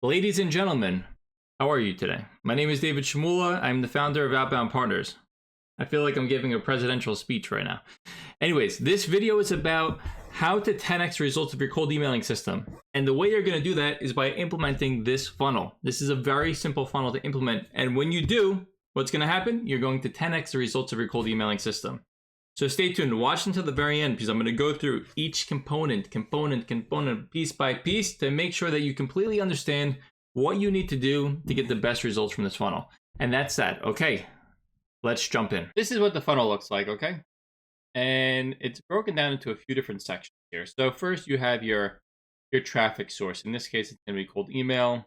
Ladies and gentlemen, how are you today? My name is David Shimula. I'm the founder of Outbound Partners. I feel like I'm giving a presidential speech right now. Anyways, this video is about how to 10x results of your cold emailing system. And the way you're going to do that is by implementing this funnel. This is a very simple funnel to implement. And when you do, what's going to happen? You're going to 10x the results of your cold emailing system. So stay tuned, watch until the very end because I'm going to go through each component, piece by piece to make sure that you completely understand what you need to do to get the best results from this funnel. And that's that. Okay, let's jump in. This is what the funnel looks like, okay? And it's broken down into a few different sections here. So first you have your traffic source. In this case, it's going to be cold email.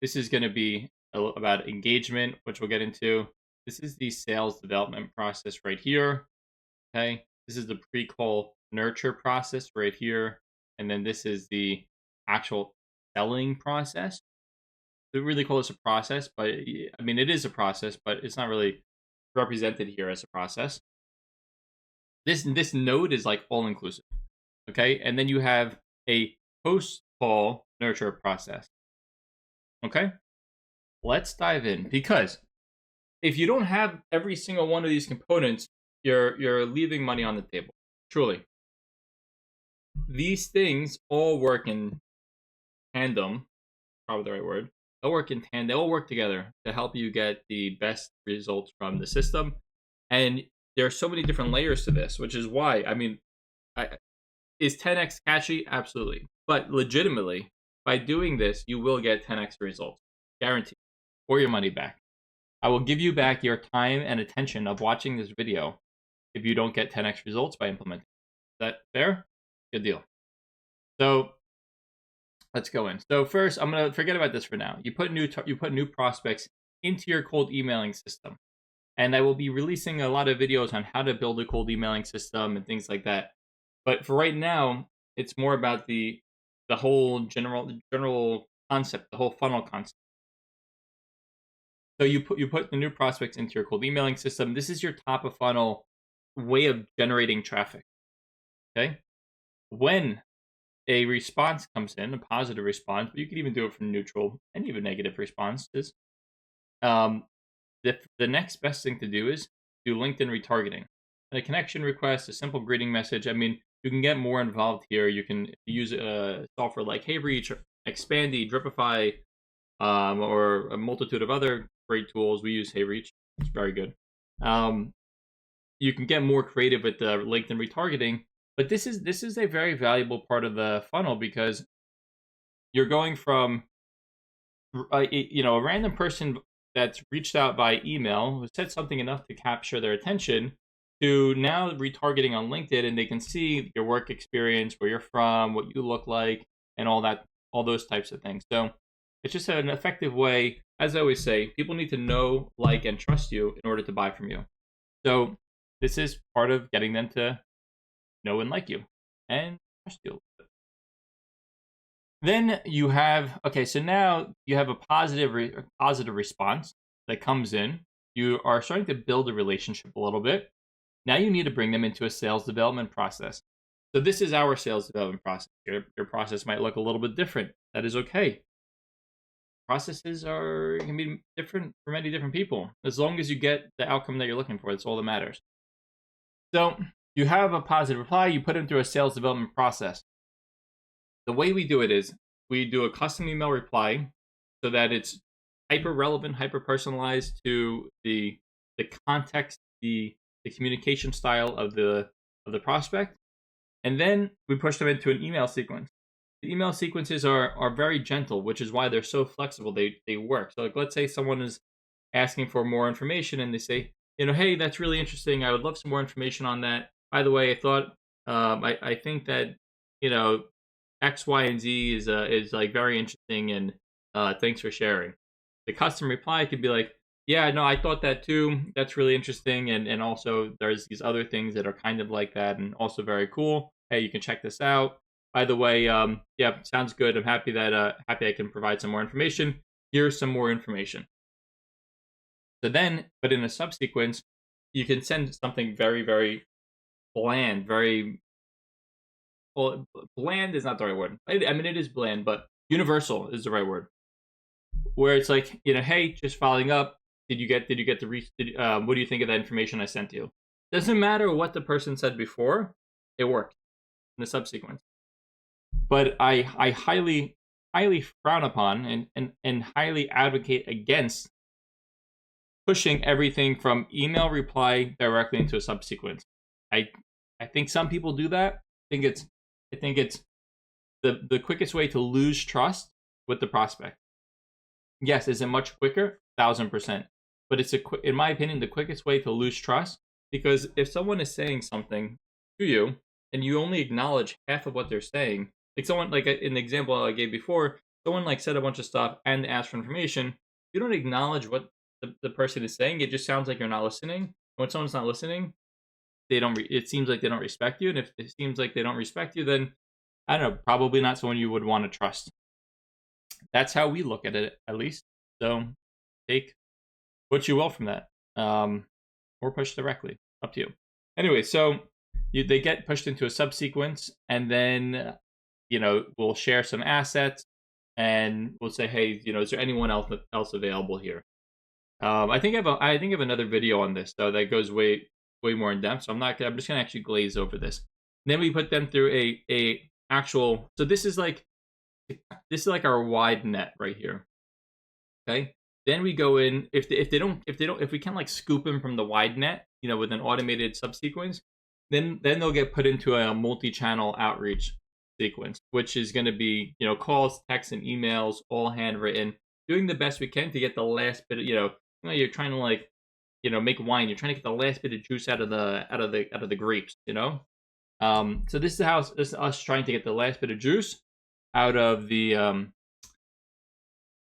This is going to be about engagement, which we'll get into. This is the sales development process right here. Okay, this is the pre-call nurture process right here. And then this is the actual selling process. We really call this a process, but I mean, it is a process, but it's not really represented here as a process. This node is like all inclusive. Okay, and then you have a post-call nurture process. Okay, let's dive in because if you don't have every single one of these components, you're leaving money on the table. Truly. These things all work in tandem, probably the right word. They'll work in tandem. They all work together to help you get the best results from the system. And there are so many different layers to this, which is why, I mean, is 10x catchy? Absolutely. But legitimately, by doing this, you will get 10x results. Guaranteed. Or your money back. I will give you back your time and attention of watching this video if you don't get 10x results by implementing. Is that fair? Good deal. So let's go in. So first, I'm gonna forget about this for now. You put new prospects into your cold emailing system, and I will be releasing a lot of videos on how to build a cold emailing system and things like that. But for right now, it's more about the whole general concept, the whole funnel concept. So you put the new prospects into your cold emailing system. This is your top of funnel way of generating traffic. Okay, when a response comes in, a positive response, but you can even do it from neutral and even negative responses. The next best thing to do is do LinkedIn retargeting. And a connection request, a simple greeting message. I mean, you can get more involved here. You can use a software like HeyReach, Expandy, Dripify, or a multitude of other great tools. We use HeyReach. It's very good. You can get more creative with the LinkedIn retargeting, but this is a very valuable part of the funnel because you're going from a random person that's reached out by email who said something enough to capture their attention to now retargeting on LinkedIn, and they can see your work experience, where you're from, what you look like, and all those types of things. So it's just an effective way. As I always say, people need to know, like, and trust you in order to buy from you. So this is part of getting them to know and like you and trust you. Then you have, okay, so now you have a positive response that comes in. You are starting to build a relationship a little bit. Now you need to bring them into a sales development process. So this is our sales development process. Your process might look a little bit different. That is okay. Processes can be different for many different people. As long as you get the outcome that you're looking for, that's all that matters. So you have a positive reply, you put them through a sales development process. The way we do it is we do a custom email reply so that it's hyper relevant, hyper personalized to the context, the communication style of the prospect. And then we push them into an email sequence. The email sequences are very gentle, which is why they're so flexible. They work. So like, let's say someone is asking for more information and they say, hey, that's really interesting. I would love some more information on that. By the way, I thought I think that X, Y, and Z is like very interesting, and thanks for sharing. The custom reply could be like, yeah, no, I thought that too. That's really interesting, and also there's these other things that are kind of like that, and also very cool. Hey, you can check this out. By the way, yeah, sounds good. I'm happy that I can provide some more information. Here's some more information. So then, but in a subsequence, you can send something very, very bland, well, bland is not the right word. I mean, it is bland, but universal is the right word. where it's like, you know, hey, just following up. Did you get what do you think of that information I sent you? Doesn't matter what the person said before, it worked in the subsequent. But I highly frown upon and highly advocate against pushing everything from email reply directly into a subsequent. I think some people do that. I think it's the quickest way to lose trust with the prospect. Yes, is it much quicker? 1,000%. But it's in my opinion, the quickest way to lose trust, because if someone is saying something to you and you only acknowledge half of what they're saying, like someone, like in the example I gave before, someone like said a bunch of stuff and asked for information, you don't acknowledge what the person is saying. It just sounds like you're not listening. When someone's not listening, it seems like they don't respect you. And if it seems like they don't respect you, then I don't know, probably not someone you would want to trust. That's how we look at it, at least. So take what you will from that, or push directly. Up to you. Anyway, so they get pushed into a subsequence, and then we'll share some assets, and we'll say, hey, is there anyone else available here? I think I have another video on this though that goes way more in depth. So I'm just gonna actually glaze over this. And then we put them through a actual. So this is like our wide net right here. Okay. Then we go in if we can like scoop them from the wide net, with an automated subsequence, then they'll get put into a multi-channel outreach sequence, which is going to be calls, texts, and emails, all handwritten, doing the best we can to get the last bit of you're trying to make wine, you're trying to get the last bit of juice out of the grapes. So this is us trying to get the last bit of juice out of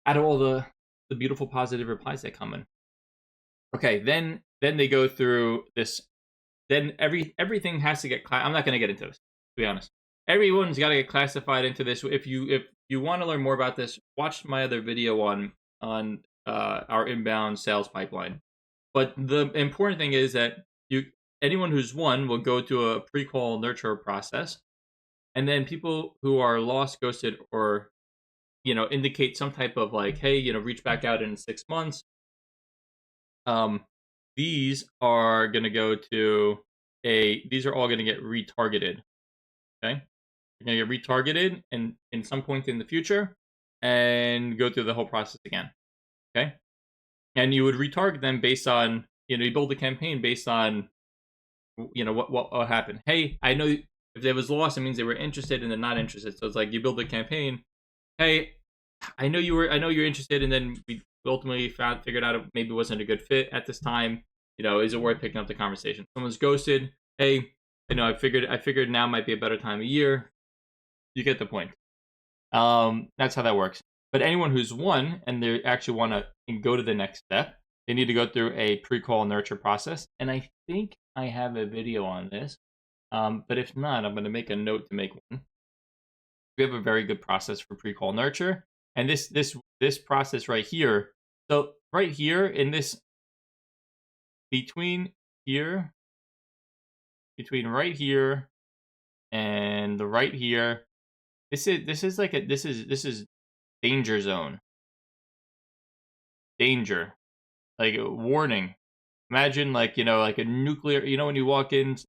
all the beautiful positive replies that come in. Okay, then they go through this. Then everything has to get. I'm not going to get into this, to be honest. Everyone's got to get classified into this. If you want to learn more about this, watch my other video on our inbound sales pipeline. But the important thing is that anyone who's won will go to a pre-call nurture process, and then people who are lost, ghosted, or indicate some type of like, hey, reach back out in 6 months. These are going to go to these are all going to get retargeted. Okay. They're going to get retargeted and in some point in the future and go through the whole process again. Okay. And you would retarget them based on, you build a campaign based on, what happened. Hey, I know if there was loss, it means they were interested and they're not interested. So it's like you build a campaign. Hey, I know you're interested, and then we ultimately figured out it maybe wasn't a good fit at this time. Is it worth picking up the conversation? Someone's ghosted. Hey, I figured now might be a better time of year. You get the point. That's how that works. But anyone who's won and they actually want to go to the next step, they need to go through a pre-call nurture process. And I think I have a video on this. But if not, I'm going to make a note to make one. We have a very good process for pre-call nurture. And this process right here, so right here in this, between right here and the right here, this is danger zone. Danger. Like a warning. Imagine like a nuclear, when you walk in to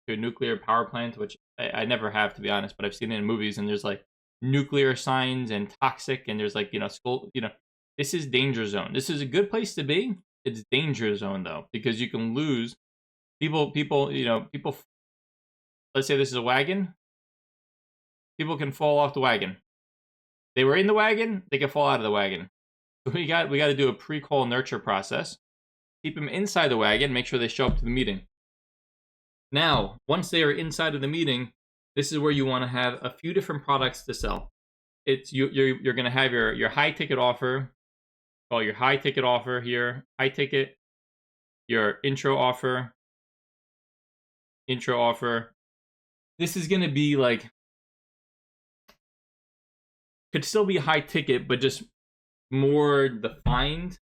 a nuclear power plant, which I never have, to be honest, but I've seen it in movies, and there's like nuclear signs and toxic, and there's like this is danger zone. This is a good place to be. It's danger zone though, because you can lose people. Let's say this is a wagon. People can fall off the wagon. They were in the wagon, they can fall out of the wagon. So we got to do a pre-call nurture process. Keep them inside the wagon, make sure they show up to the meeting. Now, once they are inside of the meeting, this is where you want to have a few different products to sell. It's you're going to have your high ticket offer, call your high ticket offer here, high ticket, your intro offer. This is going to be like, could still be high ticket, but just more defined.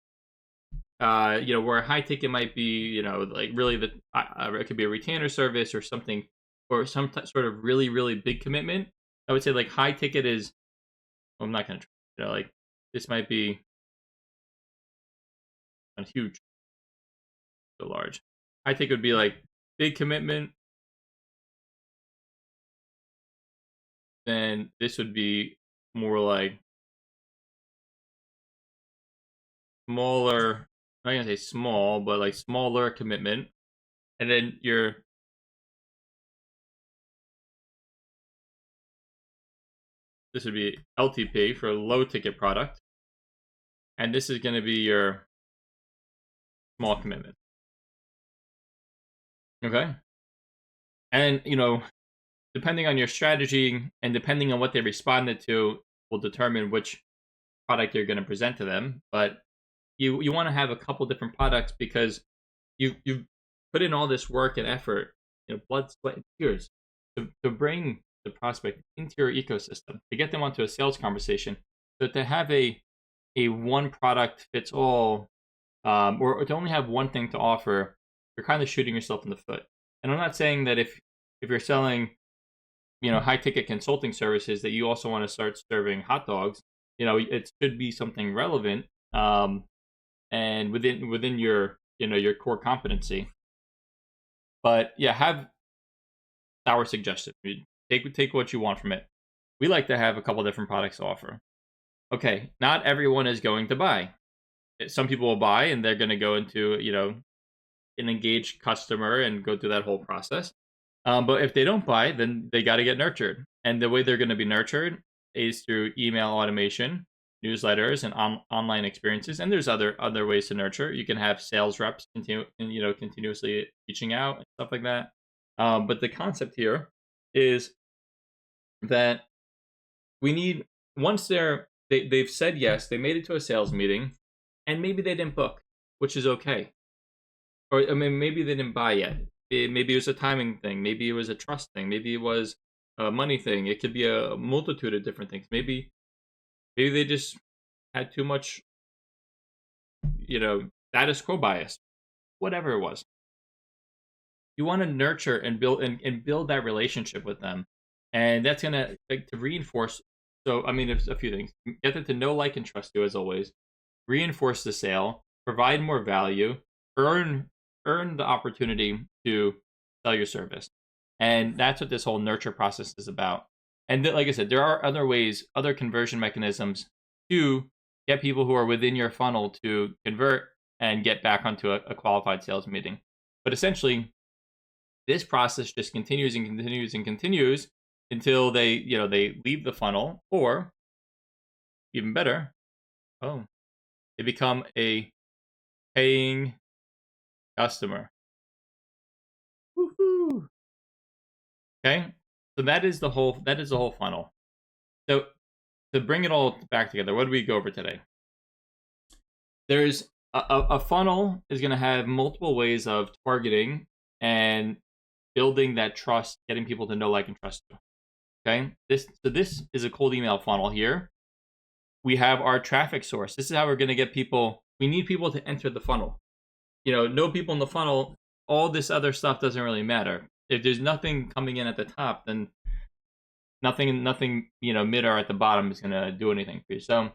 Where a high ticket might be, like really it could be a retainer service or something, or some sort of really, really big commitment. I would say like high ticket is, I'm not going to, like this might be Not huge, so large. I think it would be like big commitment. Then this would be more like smaller. I'm not gonna say small, but like smaller commitment. And then this would be LTP for low ticket product. And this is going to be your small commitment. Okay. And, depending on your strategy and depending on what they responded to will determine which product you're going to present to them. But you want to have a couple different products because you've put in all this work and effort, blood, sweat, and tears to bring the prospect into your ecosystem, to get them onto a sales conversation. So to have a one product fits all, or to only have one thing to offer, you're kind of shooting yourself in the foot. And I'm not saying that if you're selling, high ticket consulting services, that you also want to start serving hot dogs. It should be something relevant, and within your your core competency. But yeah, have our suggestion. Take what you want from it. We like to have a couple different products to offer. Okay, not everyone is going to buy. Some people will buy and they're going to go into an engaged customer and go through that whole process. But if they don't buy, then they got to get nurtured. And the way they're going to be nurtured is through email automation, newsletters, and online experiences. And there's other ways to nurture. You can have sales reps continuously reaching out and stuff like that. But the concept here is that we need, once they've said yes, they made it to a sales meeting, and maybe they didn't book, which is okay. Or maybe they didn't buy yet. Maybe it was a timing thing. Maybe it was a trust thing. Maybe it was a money thing. It could be a multitude of different things. Maybe they just had too much, status quo bias. Whatever it was. You want to nurture and build that relationship with them, and that's gonna to reinforce. So there's a few things. Get them to know, like, and trust you as always. Reinforce the sale. Provide more value. Earn the opportunity to sell your service, and that's what this whole nurture process is about. And like I said, there are other ways, other conversion mechanisms to get people who are within your funnel to convert and get back onto a qualified sales meeting. But essentially, this process just continues and continues and continues until they leave the funnel, or even better, they become a paying customer. Woohoo! Okay, so that is the whole funnel. So to bring it all back together, what did we go over today? There's a funnel is going to have multiple ways of targeting and building that trust, getting people to know, like, and trust you. Okay, this is a cold email funnel here. We have our traffic source. This is how we're going to get people. We need people to enter the funnel. No people in the funnel. All this other stuff doesn't really matter. If there's nothing coming in at the top, then nothing mid or at the bottom is going to do anything for you. So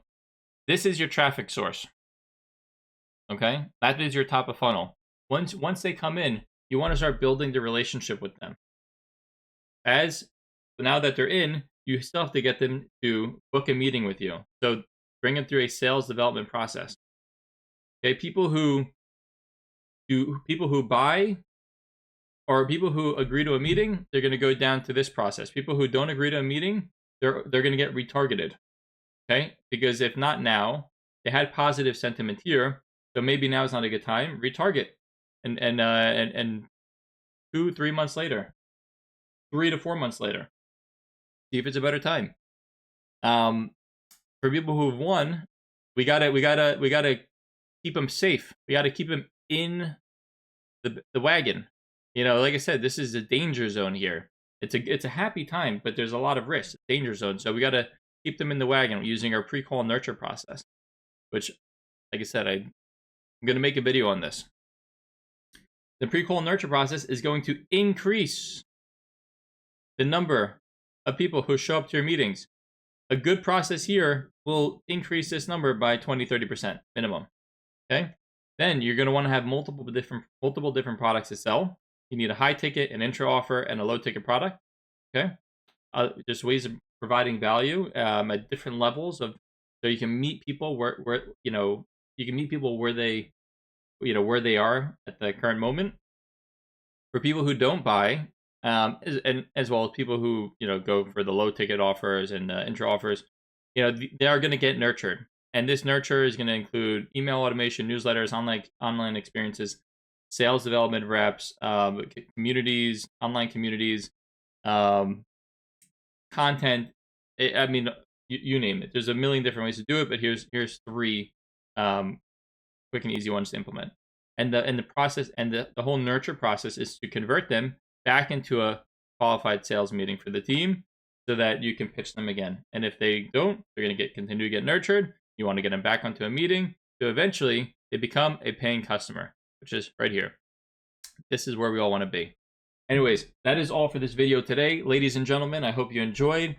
this is your traffic source. Okay, that is your top of funnel. Once they come in, you want to start building the relationship with them. Now that they're in, you still have to get them to book a meeting with you. So bring them through a sales development process. Okay, people who buy or people who agree to a meeting, they're going to go down to this process. People who don't agree to a meeting, they're going to get retargeted. Okay, because if not now, they had positive sentiment here, so maybe now is not a good time. Retarget, and 2-3 months later, 3 to 4 months later, see if it's a better time. For people who have won, we gotta keep them safe. We gotta keep them in the wagon. Like I said, this is a danger zone here. It's a happy time, but there's a lot of risk. Danger zone. So we gotta keep them in the wagon using our pre-call nurture process, which, like I said, I'm gonna make a video on this. The pre-call nurture process is going to increase the number of people who show up to your meetings. A good process here will increase this number by 20-30% minimum. Okay, Then you're going to want to have multiple different products to sell. You need a high ticket, an intro offer, and a low ticket product. Okay, just ways of providing value at different levels of, so you can meet people where you can meet people where they where they are at the current moment. For people who don't buy, and as well as people who go for the low ticket offers and intro offers, they are going to get nurtured, and this nurture is going to include email automation, newsletters, online experiences, sales development reps, communities, online communities, content. I mean, you name it. There's a million different ways to do it, but here's three quick and easy ones to implement. And the process and the whole nurture process is to convert them back into a qualified sales meeting for the team, so that you can pitch them again. And if they don't, they're going to continue to get nurtured. You want to get them back onto a meeting, so eventually they become a paying customer, which is right here. This is where we all want to be. Anyways, that is all for this video today, ladies and gentlemen. I hope you enjoyed.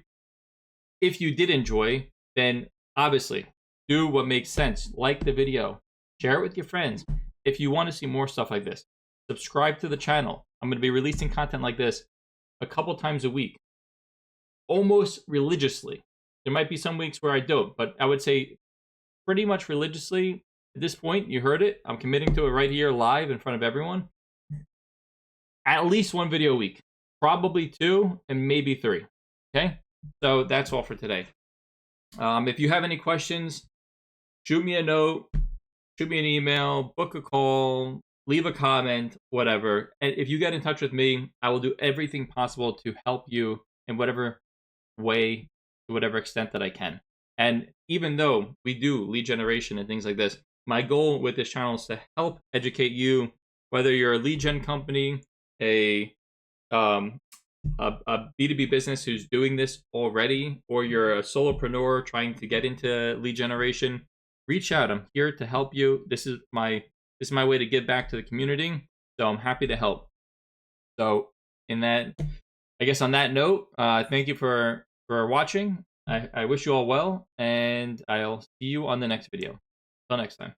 If you did enjoy, then obviously do what makes sense. Like the video, share it with your friends. If you want to see more stuff like this, subscribe to the channel. I'm going to be releasing content like this a couple times a week, almost religiously. There might be some weeks where I don't, but I would say pretty much religiously at this point. You heard it. I'm committing to it right here live in front of everyone. At least one video a week, probably 2 and maybe 3. Okay, so that's all for today. If you have any questions, shoot me a note, shoot me an email, book a call, leave a comment, whatever. And if you get in touch with me, I will do everything possible to help you in whatever way, to whatever extent that I can. And even though we do lead generation and things like this, my goal with this channel is to help educate you, whether you're a lead gen company, a B2B business who's doing this already, or you're a solopreneur trying to get into lead generation. Reach out. I'm here to help you. This is my way to give back to the community, so I'm happy to help. So in that, I guess on that note, thank you for watching. I wish you all well, and I'll see you on the next video. Till next time.